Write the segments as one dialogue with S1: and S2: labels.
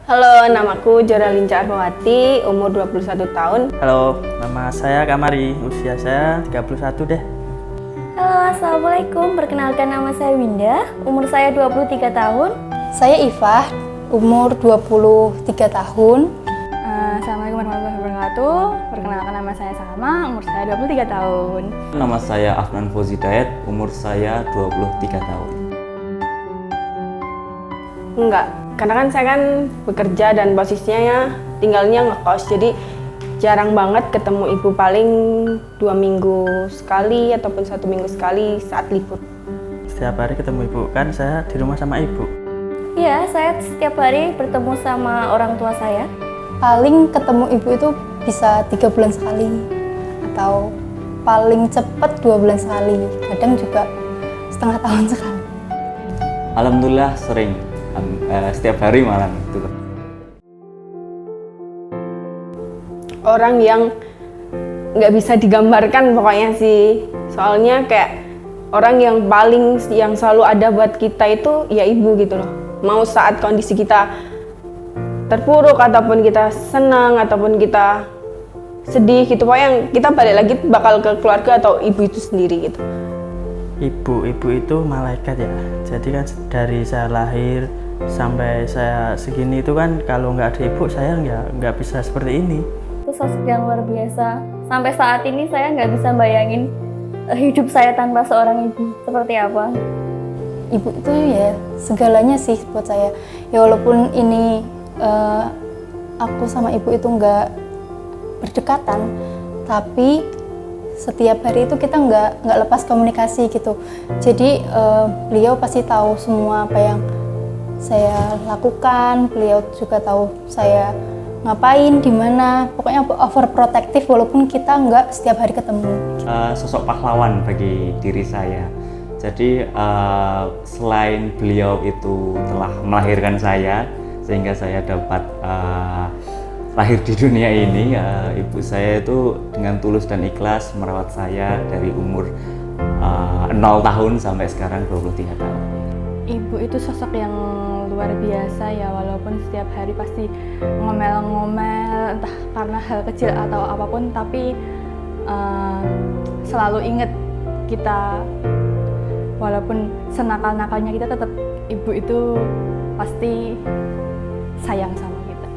S1: Halo, namaku Joralinca Arfawati, umur 21 tahun.
S2: Halo, nama saya Kamari, usia saya 31 deh.
S3: Halo, Assalamualaikum. Perkenalkan nama saya Winda, umur saya 23 tahun.
S4: Saya Ifah, umur 23 tahun.
S3: Assalamualaikum warahmatullahi wabarakatuh. Perkenalkan nama saya Salma, umur saya 23 tahun.
S5: Nama saya Afnan Fauzi Dayat, umur saya 23 tahun.
S1: Enggak, karena kan saya kan bekerja dan posisinya tinggalnya ngekos, jadi jarang banget ketemu ibu, paling 2 minggu sekali ataupun 1 minggu sekali saat libur.
S2: Setiap hari ketemu ibu, kan saya di rumah sama ibu.
S3: Iya, saya setiap hari bertemu sama orang tua saya.
S4: Paling ketemu ibu itu bisa 3 bulan sekali atau paling cepat 2 bulan sekali, kadang juga setengah tahun sekali.
S5: Alhamdulillah sering, setiap hari malah gitu.
S1: Orang yang nggak bisa digambarkan pokoknya sih, soalnya kayak orang yang selalu ada buat kita itu ya ibu gitu loh. Mau saat kondisi kita terpuruk ataupun kita senang ataupun kita sedih gitu, pokoknya kita balik lagi bakal ke keluarga atau ibu itu sendiri gitu.
S2: Ibu itu malaikat ya. Jadi kan dari saya lahir sampai saya segini itu kan kalau nggak ada ibu saya nggak bisa seperti ini.
S3: Itu sosok yang luar biasa. Sampai saat ini saya nggak bisa bayangin hidup saya tanpa seorang ibu seperti apa.
S4: Ibu itu ya segalanya sih buat saya. Ya walaupun ini aku sama ibu itu nggak berdekatan, tapi setiap hari itu kita nggak lepas komunikasi gitu. Jadi beliau pasti tahu semua apa yang saya lakukan, beliau juga tahu saya ngapain, di mana, pokoknya overprotective walaupun kita nggak setiap hari ketemu.
S5: Sosok pahlawan bagi diri saya. Jadi selain beliau itu telah melahirkan saya sehingga saya dapat lahir di dunia ini, ibu saya itu dengan tulus dan ikhlas merawat saya dari umur 0 tahun sampai sekarang 23 tahun.
S6: Ibu itu sosok yang luar biasa ya, walaupun setiap hari pasti ngomel-ngomel entah karena hal kecil atau apapun, tapi selalu inget kita, walaupun senakal-nakalnya kita tetap ibu itu pasti sayang sama kita.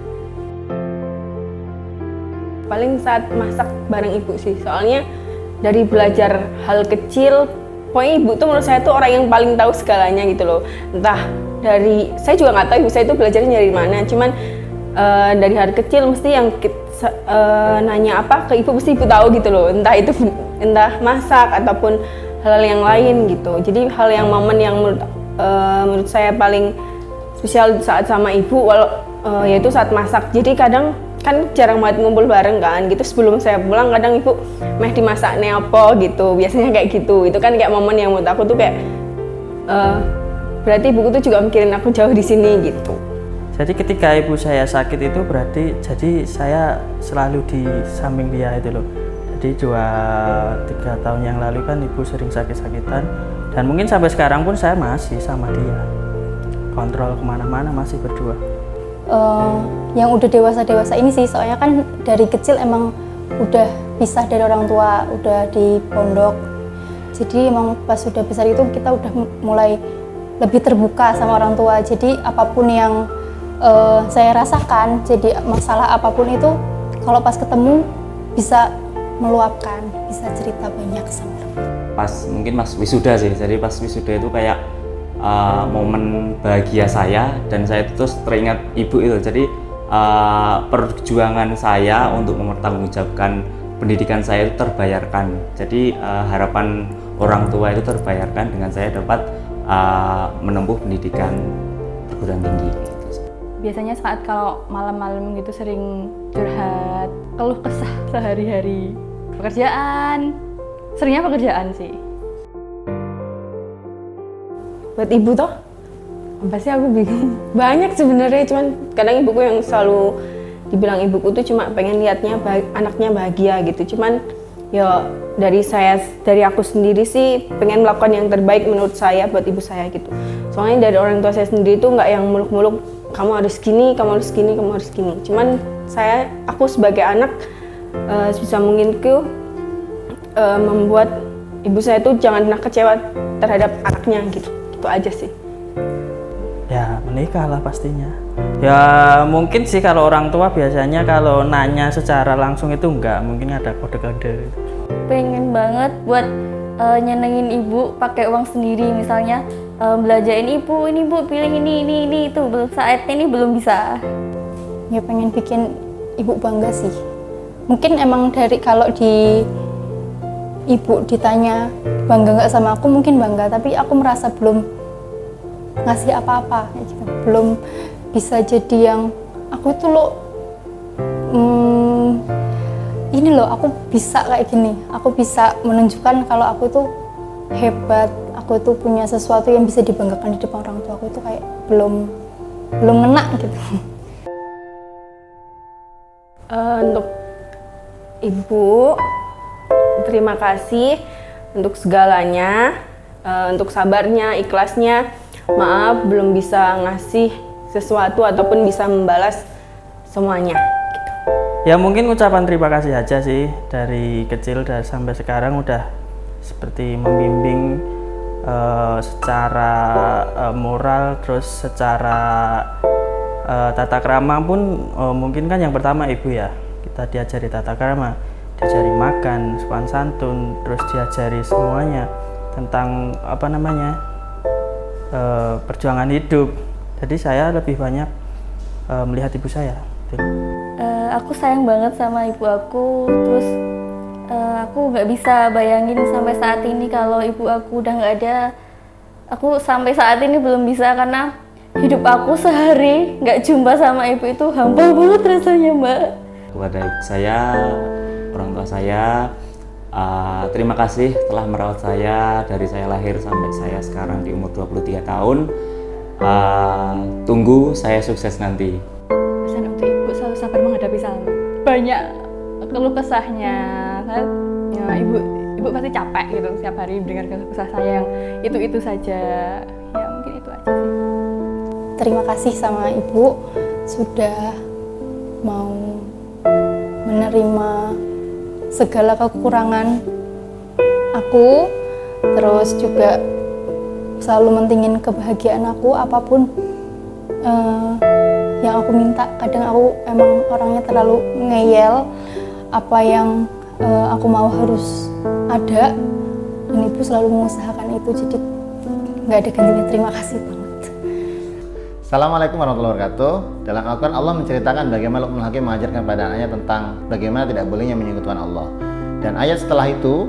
S1: Paling saat masak bareng ibu sih, soalnya dari belajar hal kecil, pokoknya ibu tuh menurut saya tuh orang yang paling tahu segalanya gitu loh. Entah dari, saya juga nggak tahu ibu saya itu belajarnya dari mana, cuman dari hal kecil mesti yang nanya apa ke ibu mesti ibu tahu gitu loh, entah masak ataupun hal yang lain gitu. Jadi hal yang momen yang menurut saya paling spesial saat sama ibu, yaitu saat masak. Jadi kadang kan jarang banget ngumpul bareng kan gitu, sebelum saya pulang kadang ibu meh dimasaknya apa gitu, biasanya kayak gitu. Itu kan kayak momen yang menurut aku tuh kayak berarti ibuku tuh juga mikirin aku jauh di sini gitu.
S2: Jadi ketika ibu saya sakit itu berarti jadi saya selalu di samping dia itu loh. Jadi 2-3 tahun yang lalu kan ibu sering sakit-sakitan, dan mungkin sampai sekarang pun saya masih sama dia, kontrol kemana-mana masih berdua.
S4: Yang udah dewasa ini sih, soalnya kan dari kecil emang udah pisah dari orang tua, udah di pondok. Jadi emang pas sudah besar itu kita udah mulai lebih terbuka sama orang tua. Jadi apapun yang saya rasakan, jadi masalah apapun itu kalau pas ketemu bisa meluapkan, bisa cerita banyak sama orang.
S5: Mungkin pas wisuda sih, jadi pas wisuda itu kayak momen bahagia saya, dan saya terus teringat ibu itu. Jadi perjuangan saya untuk mempertanggungjawabkan pendidikan saya itu terbayarkan. Jadi harapan orang tua itu terbayarkan dengan saya dapat menempuh pendidikan perguruan tinggi.
S6: Biasanya saat kalau malam-malam gitu sering curhat, keluh kesah sehari-hari, seringnya pekerjaan sih.
S1: Buat ibu toh apa sih, aku bingung. Banyak sebenarnya, cuman kadang ibuku yang selalu dibilang ibuku tuh cuma pengen lihatnya anaknya bahagia gitu. Cuman ya dari aku sendiri sih pengen melakukan yang terbaik menurut saya buat ibu saya gitu. Soalnya dari orang tua saya sendiri tuh nggak yang muluk-muluk kamu harus gini, kamu harus gini, kamu harus gini. Cuman aku sebagai anak sebisa mungkinku membuat ibu saya tuh jangan pernah kecewa terhadap anaknya gitu. Itu aja sih.
S2: Ya menikah lah pastinya. Ya mungkin sih kalau orang tua biasanya kalau nanya secara langsung itu enggak, mungkin ada kode-kode.
S3: Pengen banget buat nyenengin ibu pakai uang sendiri, misalnya belajarin ibu, ini bu pilih ini itu, saat ini belum bisa.
S4: Ya pengen bikin ibu bangga sih. Mungkin emang dari kalau di ibu ditanya bangga nggak sama aku, mungkin bangga, tapi aku merasa belum ngasih apa-apa gitu. Belum bisa jadi yang aku itu loh ini loh, aku bisa kayak gini, aku bisa menunjukkan kalau aku tuh hebat, aku tuh punya sesuatu yang bisa dibanggakan di depan orang tua aku, itu kayak belum ngena gitu.
S1: Untuk ibu, terima kasih untuk segalanya, untuk sabarnya, ikhlasnya. Maaf belum bisa ngasih sesuatu ataupun bisa membalas semuanya.
S2: Ya mungkin ucapan terima kasih aja sih, dari kecil dan sampai sekarang udah seperti membimbing secara moral, terus secara tata krama pun mungkin kan yang pertama ibu ya, kita diajari tata krama, diajari makan, sopan santun, terus diajari semuanya tentang perjuangan hidup. Jadi saya lebih banyak melihat ibu saya.
S3: Aku sayang banget sama ibu aku, terus aku nggak bisa bayangin sampai saat ini kalau ibu aku udah nggak ada. Aku sampai saat ini belum bisa, karena hidup aku sehari nggak jumpa sama ibu itu hampa banget rasanya, Mbak.
S5: Kepada ibu saya, orang tua saya, terima kasih telah merawat saya dari saya lahir sampai saya sekarang di umur 23 tahun. Tunggu saya sukses nanti.
S6: Pesan untuk ibu, selalu sabar menghadapi Salma. Banyak keluh kesahnya kan, ya, ibu pasti capek gitu setiap hari mendengar keluh kesah saya yang itu saja. Ya mungkin itu aja sih.
S4: Terima kasih sama ibu sudah mau menerima segala kekurangan aku, terus juga selalu mentingin kebahagiaan aku, apapun yang aku minta. Kadang aku emang orangnya terlalu ngeyel, apa yang aku mau harus ada, dan ibu selalu mengusahakan itu, jadi nggak ada gantinya. Terima kasih banget.
S7: Assalamualaikum warahmatullahi wabarakatuh. Dalam Al-Quran Allah menceritakan bagaimana Luqman Hakim mengajarkan pada anaknya tentang bagaimana tidak bolehnya menyekutukan Allah. Dan ayat setelah itu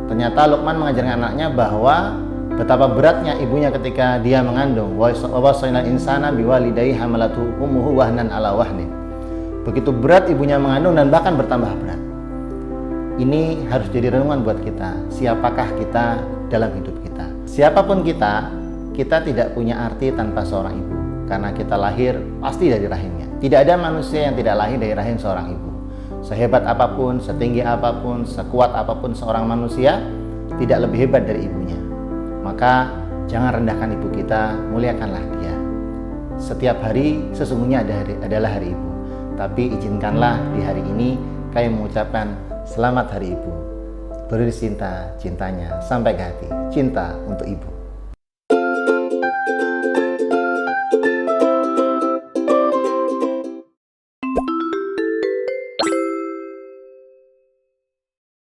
S7: ternyata Luqman mengajarkan anaknya bahwa betapa beratnya ibunya ketika dia mengandung. Wa wasainal insana biwalidayhi hamalatu ummuhu wahnan ala wahnin. Begitu berat ibunya mengandung dan bahkan bertambah berat. Ini harus jadi renungan buat kita. Siapakah kita dalam hidup kita? Siapapun kita tidak punya arti tanpa seorang ibu. Karena kita lahir pasti dari rahimnya. Tidak ada manusia yang tidak lahir dari rahim seorang ibu. Sehebat apapun, setinggi apapun, sekuat apapun seorang manusia, tidak lebih hebat dari ibunya. Maka jangan rendahkan ibu kita, muliakanlah dia. Setiap hari sesungguhnya adalah hari ibu. Tapi izinkanlah di hari ini kami mengucapkan selamat hari ibu. Beri cinta, cintanya sampai ke hati. Cinta untuk ibu.